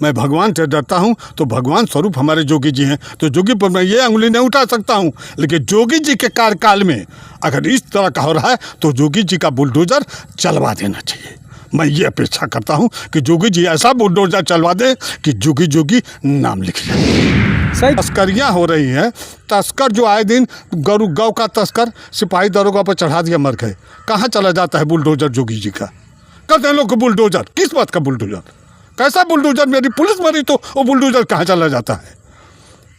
मैं भगवान से डरता हूँ, तो भगवान स्वरूप हमारे जोगी जी हैं, तो जोगी पर मैं ये अंगुली नहीं उठा सकता हूँ। लेकिन जोगी जी के कार्यकाल में अगर इस तरह का हो रहा है तो जोगी जी का बुलडोज़र चलवा देना चाहिए। मैं ये अपेक्षा करता हूँ कि जोगी जी ऐसा बुलडोज़र चलवा दे कि जोगी जोगी नाम लिख जाए। सही तस्करियाँ हो रही हैं, तस्कर जो आए दिन गौ का तस्कर सिपाही दरोगा पर चढ़ा दिया, मर गए। कहाँ चला जाता है बुलडोज़र जोगी जी का? कहते हैं लोग बुलडोज़र, किस बात का बुलडोज़र? कैसा बुलडोज़र? मेरी पुलिस मरी तो वो बुलडोज़र कहाँ चला जाता है?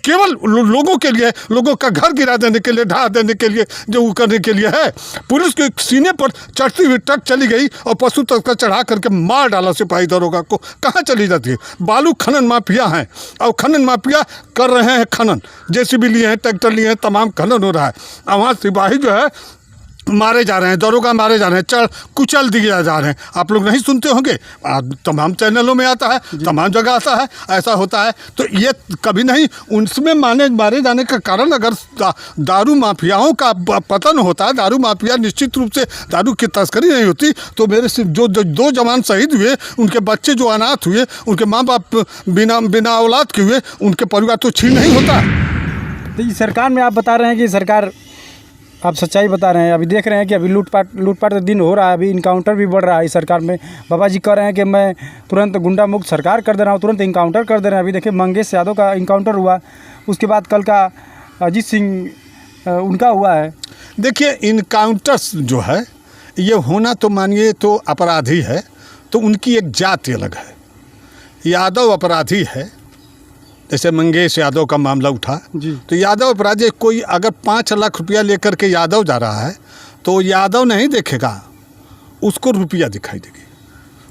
केवल लोगों के लिए, लोगों का घर गिरा देने के लिए, ढहा देने के लिए, जो वो करने के लिए है। पुलिस के सीने पर चढ़ती हुई ट्रक चली गई और पशु तस्कर चढ़ा करके मार डाला सिपाही दरोगा को। कहाँ चली जाती है? बालू खनन माफिया हैं और खनन माफिया कर रहे हैं खनन, जेसीबी लिए हैं, ट्रैक्टर लिए हैं, तमाम खनन हो रहा है। और वहाँ सिपाही जो है मारे जा रहे हैं, दरोगा मारे जा रहे हैं, कुचल दिए जा रहे हैं। आप लोग नहीं सुनते होंगे, तमाम चैनलों में आता है, तमाम जगह आता है, ऐसा होता है। तो ये कभी नहीं, उनमें मारे जाने का कारण अगर दारू माफियाओं का पतन होता है, दारू माफिया निश्चित रूप से दारू की तस्करी नहीं होती, तो मेरे सिर्फ जो दो जवान शहीद हुए, उनके बच्चे जो अनाथ हुए, उनके माँ बाप बिना औलाद के हुए, उनके परिवार तो छीन नहीं होता। तो इस सरकार में आप बता रहे हैं कि सरकार, आप सच्चाई बता रहे हैं, अभी देख रहे हैं कि अभी लूटपाट का दिन हो रहा है, अभी इनकाउंटर भी बढ़ रहा है इस सरकार में। बाबा जी कह रहे हैं कि मैं तुरंत गुंडा मुक्त सरकार कर दे रहा हूँ, तुरंत इनकाउंटर कर दे रहे हैं। अभी देखिए मंगेश यादव का इनकाउंटर हुआ, उसके बाद कल का अजीत सिंह उनका हुआ है। देखिए इनकाउंटर्स जो है ये होना तो मानिए तो अपराधी है, तो उनकी एक जाति अलग है। यादव अपराधी है, जैसे मंगेश यादव का मामला उठा जी। तो यादव अपराधी, कोई अगर 5 लाख रुपया लेकर के यादव जा रहा है तो यादव नहीं देखेगा, उसको रुपया दिखाई देगी।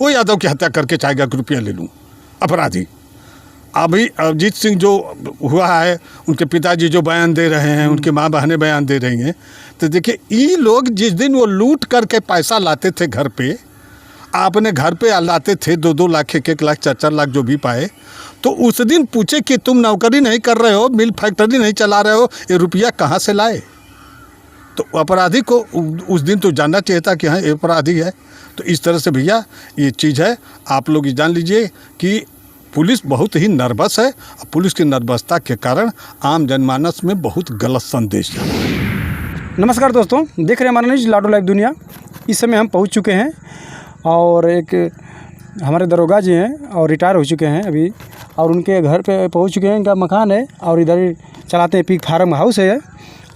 वो यादव की हत्या करके चाहेगा कि रुपया ले लूँ, अपराधी। अभी अजीत सिंह जो हुआ है, उनके पिताजी जो बयान दे रहे हैं, उनकी माँ बहनें बयान दे रही हैं, तो देखिए ये लोग जिस दिन वो लूट करके पैसा लाते थे घर पे, आपने घर पे लाते थे 2-2 लाख, 1-1 लाख, 4-4 लाख जो भी पाए, तो उस दिन पूछे कि तुम नौकरी नहीं कर रहे हो, मिल फैक्ट्री नहीं चला रहे हो, ये रुपया कहाँ से लाए? तो अपराधी को उस दिन तो जानना चाहिए था कि हाँ ये अपराधी है। तो इस तरह से भैया ये चीज़ है, आप लोग जान लीजिए कि पुलिस बहुत ही नर्वस है और पुलिस की नर्वसता के कारण आम जनमानस में बहुत गलत संदेश है। नमस्कार दोस्तों, देख रहे हैं हमारा न्यूज़ लाडो लाइव दुनिया। इस समय हम पहुंच चुके हैं और एक हमारे दरोगा जी हैं और रिटायर हो चुके हैं अभी, और उनके घर पे पहुंच चुके हैं। इनका मकान है और इधर ही चलाते हैं, पीक फार्म हाउस है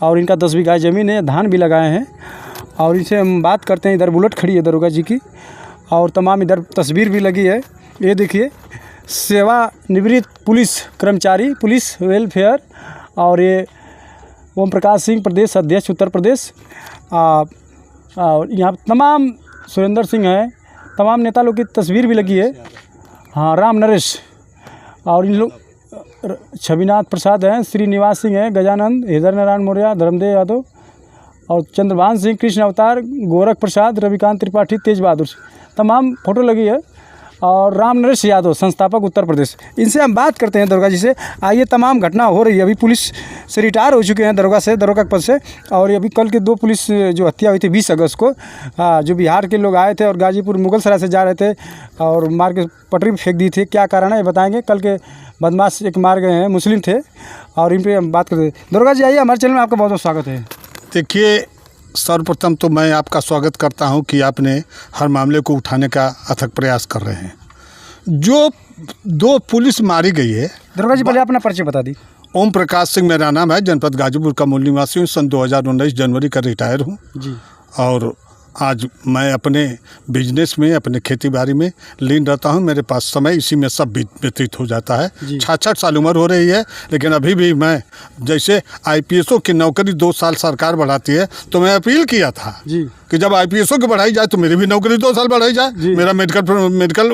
और इनका 10 बीघा ज़मीन है, धान भी लगाए हैं। और इनसे हम बात करते हैं। इधर बुलेट खड़ी है दरोगा जी की और तमाम इधर तस्वीर भी लगी है। ये देखिए, सेवानिवृत्त पुलिस कर्मचारी, पुलिस वेलफेयर, और ये ओम प्रकाश सिंह प्रदेश अध्यक्ष उत्तर प्रदेश। और यहाँ तमाम सुरेंद्र सिंह है, तमाम नेता लोग की तस्वीर भी लगी है। हाँ, राम नरेश और इन लोग, छविनाथ प्रसाद हैं, श्रीनिवास सिंह हैं, गजानंद, हृदय नारायण मौर्य, धर्मदेव यादव और चंद्रभान सिंह, कृष्ण अवतार, गोरख प्रसाद, रविकांत त्रिपाठी, तेज बहादुर, तमाम फोटो लगी है। और राम नरेश यादव, संस्थापक उत्तर प्रदेश। इनसे हम बात करते हैं दरोगा जी से। आइए, तमाम घटना हो रही है। अभी पुलिस से रिटायर हो चुके हैं दरोगा पद से। और अभी कल के 2 पुलिस जो हत्या हुई थी 20 अगस्त को, जो बिहार के लोग आए थे और गाजीपुर मुगलसराय से जा रहे थे और मार के पटरी फेंक दी थी। क्या कारण है ये बताएंगे। कल के बदमाश एक मार गए हैं, मुस्लिम थे, और इन पर हम बात करते हैं। दरोगा जी आइए, हमारे चैनल में आपका बहुत बहुत स्वागत है। देखिए, सर्वप्रथम तो मैं आपका स्वागत करता हूं कि आपने हर मामले को उठाने का अथक प्रयास कर रहे हैं। जो 2 पुलिस मारी गई है, दरोगा जी पहले अपना परिचय बता दी। ओम प्रकाश सिंह मेरा नाम है, जनपद गाजीपुर का मूल निवासी हूँ, सन 2019 जनवरी का रिटायर हूँ जी। और आज मैं अपने बिजनेस में, अपने खेती बाड़ी में लीन रहता हूँ। मेरे पास समय इसी में सब व्यतीत हो जाता है। 66 साल उम्र हो रही है, लेकिन अभी भी मैं, जैसे IPSओ की नौकरी 2 साल सरकार बढ़ाती है, तो मैं अपील किया था जी कि जब IPSओ की बढ़ाई जाए तो मेरी भी नौकरी 2 साल बढ़ाई जाए, मेरा मेडिकल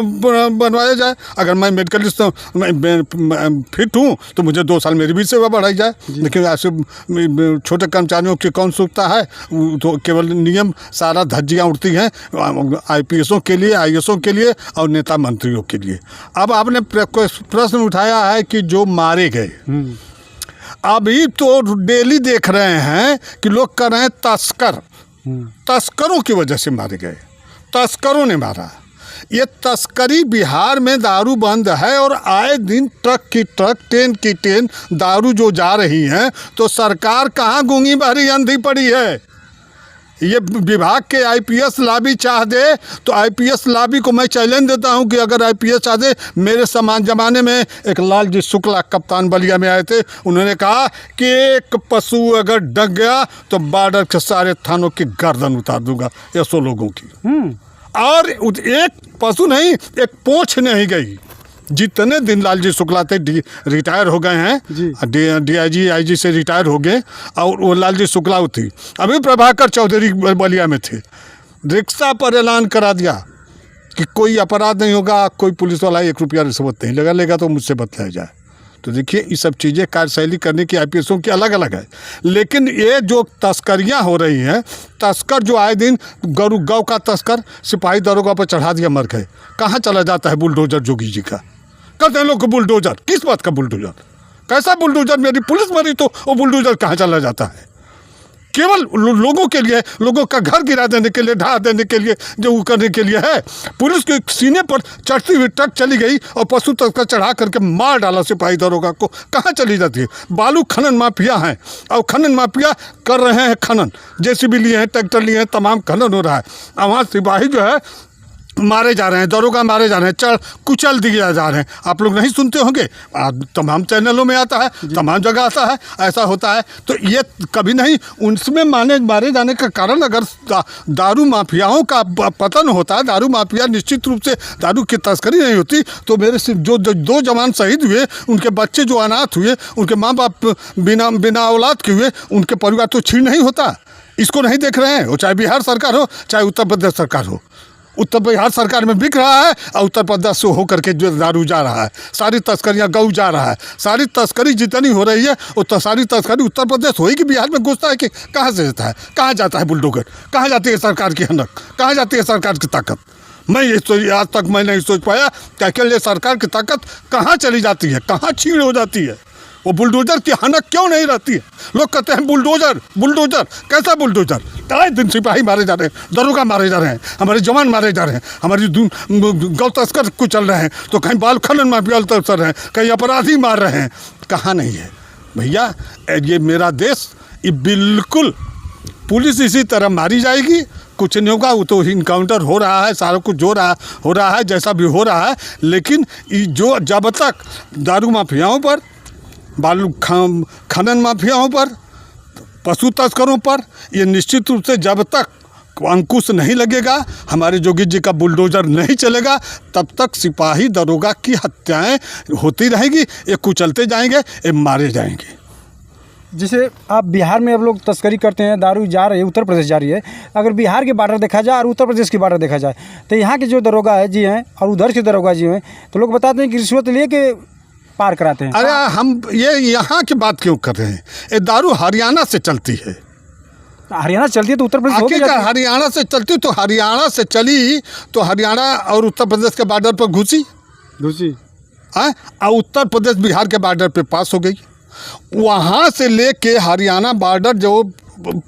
बनवाया जाए। अगर मैं मेडिकलिस्ट फिट हूँ तो मुझे 2 साल मेरी भी सेवा बढ़ाई जाए। लेकिन ऐसे छोटे कर्मचारियों की कौन सुनता है? तो केवल नियम, सारा धज्जियाँ उड़ती हैं IPSओ के लिए, IASओ के लिए और नेता मंत्रियों के लिए। अब आपने प्रश्न उठाया है कि जो मारे गए, अभी तो डेली देख रहे हैं कि लोग कर रहे हैं तस्करों की वजह से मारे गए, तस्करों ने मारा। ये तस्करी बिहार में दारू बंद है और आए दिन ट्रक की ट्रक ट्रेन की ट्रेन दारू जो जा रही हैं, तो सरकार कहाँ गूंगी बहरी अंधी पड़ी है। ये विभाग के आईपीएस लॉबी चाह दे तो आईपीएस लॉबी को मैं चैलेंज देता हूं कि अगर आईपीएस चाह दे, मेरे समान ज़माने में एक लालजी शुक्ला कप्तान बलिया में आए थे, उन्होंने कहा कि एक पशु अगर डग गया तो बॉर्डर के सारे थानों की गर्दन उतार दूंगा 100 लोगों की। और एक पशु नहीं, एक पूंछ नहीं गई। जितने दिन लालजी शुक्ला थे रिटायर हो गए हैं, डीआईजी आईजी से रिटायर हो गए, और वो लालजी शुक्ला थी, अभी प्रभाकर चौधरी बलिया में थे, रिक्शा पर ऐलान करा दिया कि कोई अपराध नहीं होगा, कोई पुलिस वाला 1 रुपया रिश्वत नहीं लेगा तो मुझसे बतलाया जाए। तो देखिए ये सब चीज़ें कार्यशैली करने की आईपीएसों की अलग अलग है, लेकिन ये जो तस्करियां हो रही हैं, तस्कर जो आए दिन गौ का तस्कर सिपाही दरोगा पर चढ़ा दिया मर गए, कहाँ चला जाता है बुलडोजर जोगी जी का। कहते हैं लोग को बुलडोजर, किस बात का बुलडोजर, कैसा बुलडोजर, मेरी पुलिस मरी तो वो बुलडोजर कहाँ चला जाता है। केवल लोगों के लिए, लोगों का घर गिरा देने के लिए, ढहा देने के लिए, जो वो करने के लिए है। पुलिस के सीने पर चढ़ती हुई ट्रक चली गई और पशु तस्कर चढ़ा करके मार डाला सिपाही दरोगा को, कहाँ चली जाती है। बालू खनन माफिया हैं और खनन माफिया कर रहे हैं खनन, जेसीबी लिए हैं, ट्रैक्टर लिए हैं, तमाम खनन हो रहा है। और वहाँ सिपाही जो है मारे जा रहे हैं, दरोगा मारे जा रहे हैं, कुचल दिए जा रहे हैं। आप लोग नहीं सुनते होंगे, तमाम चैनलों में आता है, तमाम जगह आता है, ऐसा होता है। तो ये कभी नहीं, उनमें मारे जाने का कारण अगर दारू माफियाओं का पतन होता है, दारू माफिया निश्चित रूप से दारू की तस्करी नहीं होती, तो मेरे सिर्फ जो 2 जवान शहीद हुए, उनके बच्चे जो अनाथ हुए, उनके माँ बाप बिना औलाद के हुए, उनके परिवार तो छीन नहीं होता। इसको नहीं देख रहे हैं, वो चाहे बिहार सरकार हो, चाहे उत्तर प्रदेश सरकार हो। उत्तर बिहार सरकार में बिक रहा है और उत्तर प्रदेश से होकर के जो दारू जा रहा है, सारी तस्करियाँ गऊ जा रहा है, सारी तस्करी जितनी हो रही है वो तो सारी तस्करी उत्तर प्रदेश होगी, बिहार में घुसता है कि कहाँ से जाता है, कहाँ जाता है बुलडोजर, कहाँ जाती है सरकार की हनक, कहाँ जाती है सरकार की ताकत। मैं ये आज तक मैं नहीं सोच पाया कि अकेले सरकार की ताकत कहाँ चली जाती है, कहाँ छीन हो जाती है। वो बुलडोजर की हनक क्यों नहीं रहती है। लोग कहते हैं बुलडोजर बुलडोजर, कैसा बुलडोजर। आए दिन सिपाही मारे जा रहे हैं, दरोगा मारे जा रहे हैं, हमारे जवान मारे जा रहे हैं, हमारी गौ तस्कर कुचल रहे हैं, तो कहीं बाल खनन माफिया तस्कर रहे हैं, कहीं अपराधी मार रहे हैं। कहाँ नहीं है भैया, ये मेरा देश, ये बिल्कुल पुलिस इसी तरह मारी जाएगी, कुछ नहीं होगा। वो तो इनकाउंटर हो रहा है, सारा कुछ हो रहा है, जैसा भी हो रहा है। लेकिन जो जब तक दारू माफियाओं पर, बालू खनन माफियाओं पर, पशु तस्करों पर, ये निश्चित रूप से जब तक अंकुश नहीं लगेगा, हमारे जोगी जी का बुलडोजर नहीं चलेगा, तब तक सिपाही दरोगा की हत्याएं होती रहेगी। ये कुचलते जाएंगे, ये मारे जाएंगे। जैसे आप बिहार में अब लोग तस्करी करते हैं, दारू जा रही है, उत्तर प्रदेश जा रही है। अगर बिहार के बॉर्डर देखा जाए और उत्तर प्रदेश की बॉर्डर देखा जाए, तो यहाँ के जो दरोगा है जी हैं और उधर के दरोगा जी हैं, तो लोग बताते हैं कि रिश्वत ले के पार कराते हैं। अरे हम ये यहाँ की बात क्यों कर रहे हैं, ये दारू हरियाणा से चलती है। हरियाणा चलती है तो उत्तर प्रदेश आखिरकार हरियाणा से चलती, तो हरियाणा से चली तो हरियाणा और उत्तर प्रदेश के बॉर्डर पर घुसी और उत्तर प्रदेश बिहार के बॉर्डर पे पास हो गई। वहाँ से लेके हरियाणा बॉर्डर जो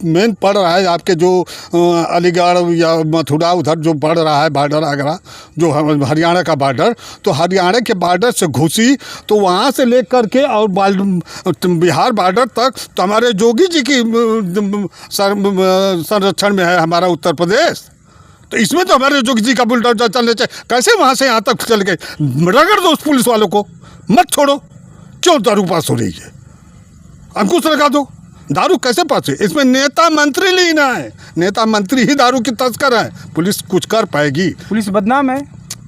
मेन पड़ रहा है, आपके जो अलीगढ़ या मथुरा उधर जो पड़ रहा है बॉर्डर, आगरा जो हरियाणा का बॉर्डर, तो हरियाणा के बॉर्डर से घुसी तो वहाँ से लेकर के और बिहार बॉर्डर तक तो हमारे जोगी जी की संरक्षण में है हमारा उत्तर प्रदेश। तो इसमें तो हमारे जोगी जी का बुलडोजर चलने चाहिए। कैसे वहाँ से यहाँ तक चल गए, रगड़ दो उस पुलिस वालों को, मत छोड़ो। क्यों दारू पास हो रही है, अंकुश लगा दो। दारू कैसे पास है, इसमें नेता मंत्री लीना है, नेता मंत्री ही दारू की तस्कर है। पुलिस कुछ कर पाएगी? पुलिस बदनाम है,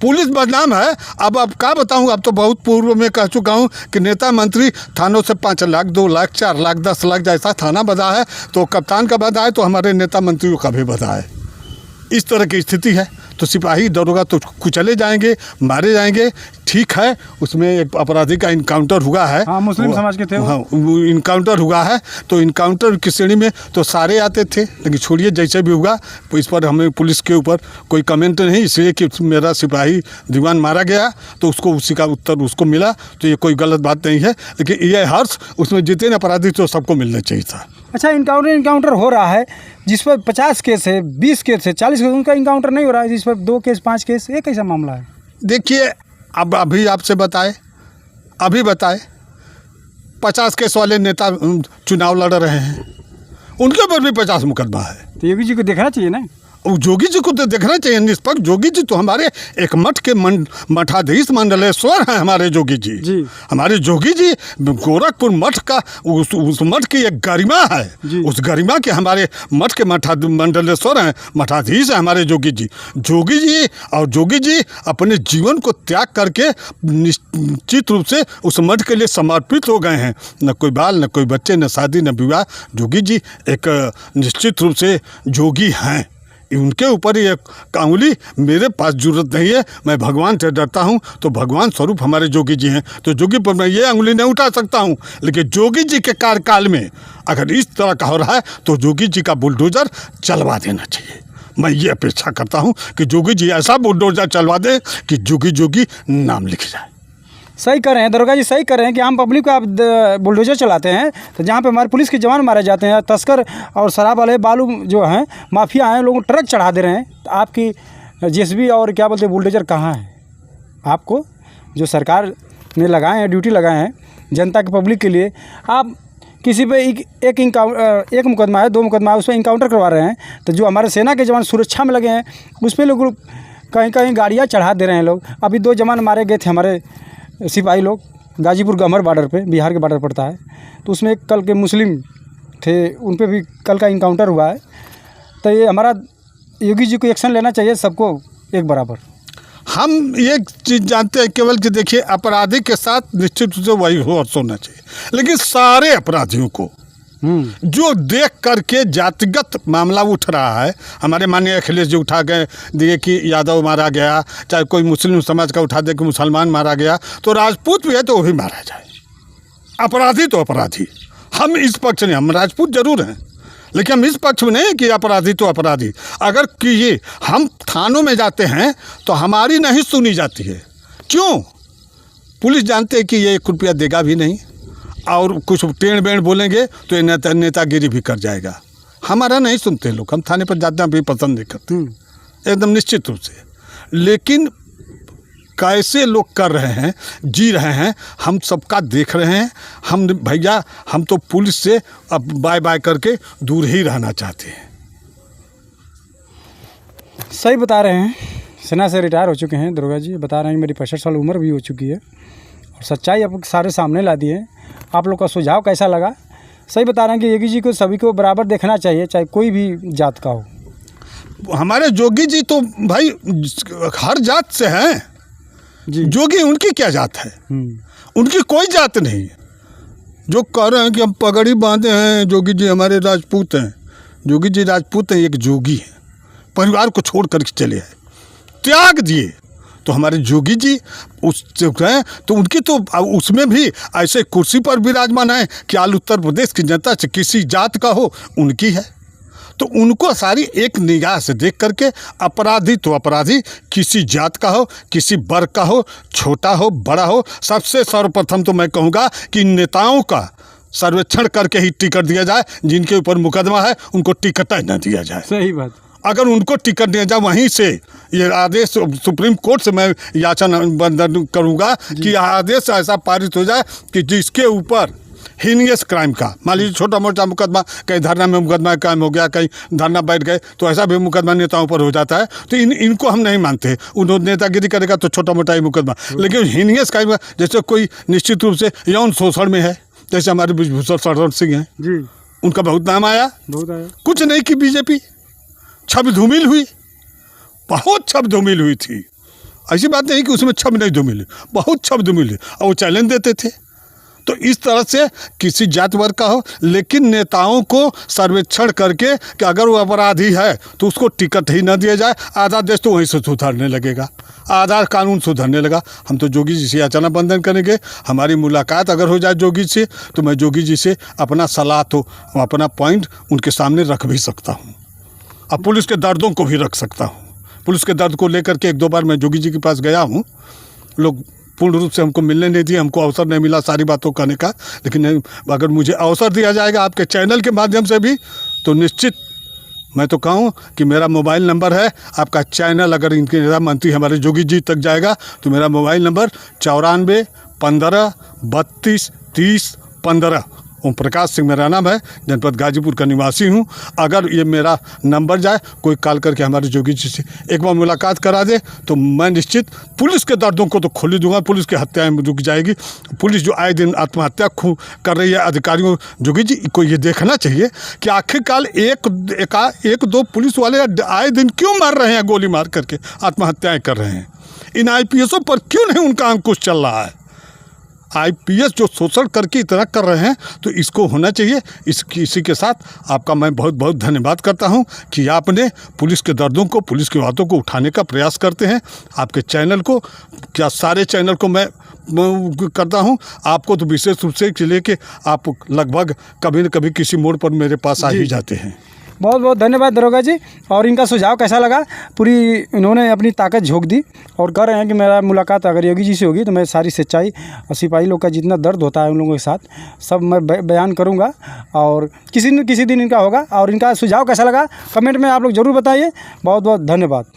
पुलिस बदनाम है। अब क्या बताऊं, अब तो बहुत पूर्व में कह चुका हूं कि नेता मंत्री थानों से 5 लाख 2 लाख 4 लाख 10 लाख जैसा थाना बधा है, तो कप्तान का बधा है, तो हमारे नेता मंत्रियों का भी बधा है। इस तरह की स्थिति है। तो सिपाही दरोगा तो कुचले जाएंगे, मारे जाएंगे। ठीक है, उसमें एक अपराधी का इनकाउंटर हुआ है। हाँ, मुस्लिम समाज के थे। हाँ, इनकाउंटर हुआ है, तो इनकाउंटर की श्रेणी में तो सारे आते थे, लेकिन छोड़िए जैसे भी हुआ, तो इस पर हमें पुलिस के ऊपर कोई कमेंट नहीं, इसलिए कि मेरा सिपाही दीवान मारा गया तो उसको उसी का उत्तर उसको मिला, तो ये कोई गलत बात नहीं है। लेकिन ये हर्ष उसमें जितने अपराधी थे सबको मिलना चाहिए था। अच्छा, इनकाउंटर हो रहा है जिस पर 50 केस है, 20 केस है, 40 केस, उनका इनकाउंटर नहीं हो रहा है जिस पर 2 केस 5 केस, ये कैसा मामला है? देखिए, अब अभी आपसे अभी बताए 50 केस वाले नेता चुनाव लड़ रहे हैं, उनके ऊपर भी 50 मुकदमा है। तो योगी जी को देखना चाहिए ना। जोगी जी को तो देखना चाहिए निष्पक्ष। जोगी जी तो हमारे एक मठ के मठाधीश मंडलेश्वर हैं हमारे जोगी जी। हमारे जोगी जी गोरखपुर मठ का उस मठ की एक गरिमा है। उस गरिमा के हमारे मठ के मंडलेश्वर हैं, मठाधीश हैं हमारे जोगी जी। जोगी जी अपने जीवन को त्याग करके निश्चित रूप से उस मठ के लिए समर्पित हो गए हैं। न कोई बाल, न कोई बच्चे, न शादी, न विवाह। जोगी जी एक निश्चित रूप से जोगी हैं। उनके ऊपर ही एक कांगुली मेरे पास जरूरत नहीं है। मैं भगवान से डरता हूँ, तो भगवान स्वरूप हमारे जोगी जी हैं, तो जोगी पर मैं ये अंगुली नहीं उठा सकता हूँ। लेकिन जोगी जी के कार्यकाल में अगर इस तरह का हो रहा है तो जोगी जी का बुलडोज़र चलवा देना चाहिए। मैं ये अपेक्षा करता हूँ कि जोगी जी ऐसा बुलडोज़र चलवा दें कि जोगी नाम लिख जाए। सही कर रहे हैं दरोगा जी, सही कर रहे हैं कि आम पब्लिक को आप बुलडोजर चलाते हैं, तो जहाँ पे हमारे पुलिस के जवान मारे जाते हैं, तस्कर और शराब वाले बालू जो हैं माफिया हैं, लोगों को ट्रक चढ़ा दे रहे हैं, तो आपकी जेसीबी और क्या बोलते हैं बुलडोजर कहाँ है? आपको जो सरकार ने लगाए हैं, ड्यूटी लगाए हैं जनता के पब्लिक के लिए, आप किसी पे एक मुकदमा है, 2 मुकदमा है, उस पर इनकाउंटर करवा रहे हैं, तो जो हमारे सेना के जवान सुरक्षा में लगे हैं उस पर लोग कहीं गाड़ियाँ चढ़ा दे रहे हैं लोग। अभी 2 जवान मारे गए थे हमारे सिपाही लोग, गाजीपुर गमर बॉर्डर पे, बिहार के बॉर्डर पड़ता है, तो उसमें एक कल के मुस्लिम थे, उन पे भी कल का इनकाउंटर हुआ है। तो ये हमारा योगी जी को एक्शन लेना चाहिए, सबको एक बराबर। हम ये चीज़ जानते हैं केवल कि देखिए, अपराधी के साथ निश्चित रूप से वही होना चाहिए, लेकिन सारे अपराधियों को जो देख करके जातिगत मामला उठ रहा है, हमारे माननीय अखिलेश जी उठा गए दिए कि यादव मारा गया, चाहे कोई मुस्लिम समाज का उठा दे कि मुसलमान मारा गया, तो राजपूत भी है तो वो भी मारा जाए। अपराधी तो अपराधी। हम इस पक्ष नहीं, हम राजपूत जरूर हैं, लेकिन हम इस पक्ष में नहीं कि अपराधी तो अपराधी। अगर कि ये हम थानों में जाते हैं तो हमारी नहीं सुनी जाती है। क्यों? पुलिस जानते हैं कि ये 1 रुपया देगा भी नहीं, और कुछ टेढ़ बेड़ बोलेंगे तो ये नेतागिरी भी कर जाएगा। हमारा नहीं सुनते लोग, हम थाने पर जाते भी पसंद नहीं करते एकदम निश्चित रूप से। लेकिन कैसे लोग कर रहे हैं, जी रहे हैं, हम सबका देख रहे हैं। हम भैया, हम तो पुलिस से अब बाय बाय करके दूर ही रहना चाहते हैं। सही बता रहे हैं, सेना से रिटायर हो चुके हैं दरोगा जी, बता रहे हैं मेरी 65 साल उम्र भी हो चुकी है, और सच्चाई आप सारे सामने ला दी है। आप लोग का सुझाव कैसा लगा? सही बता रहे हैं कि योगी जी को सभी को बराबर देखना चाहिए, चाहे कोई भी जात का हो। हमारे जोगी जी तो भाई हर जात से हैं जी। जोगी उनकी क्या जात है? उनकी कोई जात नहीं है। जो कह रहे हैं कि हम पगड़ी बांधे हैं, जोगी जी हमारे राजपूत हैं, जोगी जी राजपूत हैं, एक जोगी है, परिवार को छोड़ करके चले आए, त्याग दिए। तो हमारे जोगी जी उस हैं तो उनकी तो उसमें भी ऐसे कुर्सी पर विराजमान है कि आल उत्तर प्रदेश की जनता से किसी जात का हो, उनकी है। तो उनको सारी एक निगाह से देख करके अपराधी तो अपराधी, किसी जात का हो, किसी वर्ग का हो, छोटा हो बड़ा हो, सबसे सर्वप्रथम तो मैं कहूँगा कि नेताओं का सर्वेक्षण करके ही टिकट दिया जाए। जिनके ऊपर मुकदमा है उनको टिकट न दिया जाए। सही बात। अगर उनको टिकट दिया जाए, वहीं से ये आदेश सुप्रीम कोर्ट से मैं याचना बंधन करूँगा कि आदेश ऐसा पारित हो जाए कि जिसके ऊपर हीनियस क्राइम का, मान लीजिए छोटा मोटा मुकदमा, कहीं धरना में मुकदमा कायम हो गया, कहीं धरना बैठ गए, तो ऐसा भी मुकदमा नेताओं पर हो जाता है। तो इनको हम नहीं मानते। उन्होंने नेतागिरी करेगा तो छोटा मोटा ही मुकदमा, लेकिन हीनियस क्राइम जैसे कोई निश्चित रूप से यौन शोषण में है, जैसे हमारे ब्रिजभूषण शरण सिंह हैं जी, उनका बहुत नाम आया, कुछ नहीं कि बीजेपी छब धूमिल हुई, बहुत छब धूमिल हुई थी। ऐसी बात नहीं कि उसमें छब नहीं धूमिल, बहुत छब धूमिल हुई, और वो चैलेंज देते थे। तो इस तरह से किसी जात वर्ग का हो, लेकिन नेताओं को सर्वेक्षण करके कि अगर वो अपराधी है तो उसको टिकट ही न दिया जाए। आधा देश तो वहीं से सुधरने लगेगा, आधार कानून सुधरने लगा। हम तो जोगी जी से याचना बंधन करेंगे। हमारी मुलाकात अगर हो जाए जोगी से, तो मैं जोगी जी से अपना सलाह तो अपना पॉइंट उनके सामने रख भी सकता हूँ, अब पुलिस के दर्दों को भी रख सकता हूँ। पुलिस के दर्द को लेकर के 1-2 बार मैं जोगी जी के पास गया हूँ। लोग पूर्ण रूप से हमको मिलने नहीं दिए, हमको अवसर नहीं मिला सारी बातों कहने का। लेकिन अगर मुझे अवसर दिया जाएगा आपके चैनल के माध्यम से भी, तो निश्चित मैं तो कहूँ कि मेरा मोबाइल नंबर है, आपका चैनल अगर इनके नेता मंत्री हमारे जोगी जी तक जाएगा तो मेरा मोबाइल नंबर 94 15 32 30 15। ओम प्रकाश सिंह मेरा नाम है, जनपद गाजीपुर का निवासी हूँ। अगर ये मेरा नंबर जाए, कोई कॉल करके हमारे जोगी जी से एक बार मुलाकात करा दे, तो मैं निश्चित पुलिस के दर्दों को तो खोल दूंगा। पुलिस की हत्याएं रुक जाएगी। पुलिस जो आए दिन आत्महत्या कर रही है अधिकारियों, जोगी जी को ये देखना चाहिए कि आखिरकार एक दो पुलिस वाले आए दिन क्यों मार रहे हैं, गोली मार करके आत्महत्याएँ कर रहे हैं। इन IPSओं पर क्यों नहीं उनका अंकुश चल रहा है। IPS जो शोषण करके इतना कर रहे हैं, तो इसको होना चाहिए। इसी के साथ आपका मैं बहुत बहुत धन्यवाद करता हूं कि आपने पुलिस के दर्दों को, पुलिस की बातों को उठाने का प्रयास करते हैं। आपके चैनल को, क्या सारे चैनल को मैं करता हूं, आपको तो विशेष रूप से लेके आप लगभग कभी न कभी किसी मोड़ पर मेरे पास आ ही जाते हैं। बहुत बहुत धन्यवाद दरोगा जी। और इनका सुझाव कैसा लगा, पूरी इन्होंने अपनी ताकत झोंक दी और कह रहे हैं कि मेरा मुलाकात अगर योगी जी से होगी तो मैं सारी सच्चाई और सिपाही लोग का जितना दर्द होता है उन लोगों के साथ सब मैं बयान करूंगा। और किसी न किसी दिन इनका होगा। और इनका सुझाव कैसा लगा कमेंट में आप लोग ज़रूर बताइए। बहुत बहुत धन्यवाद।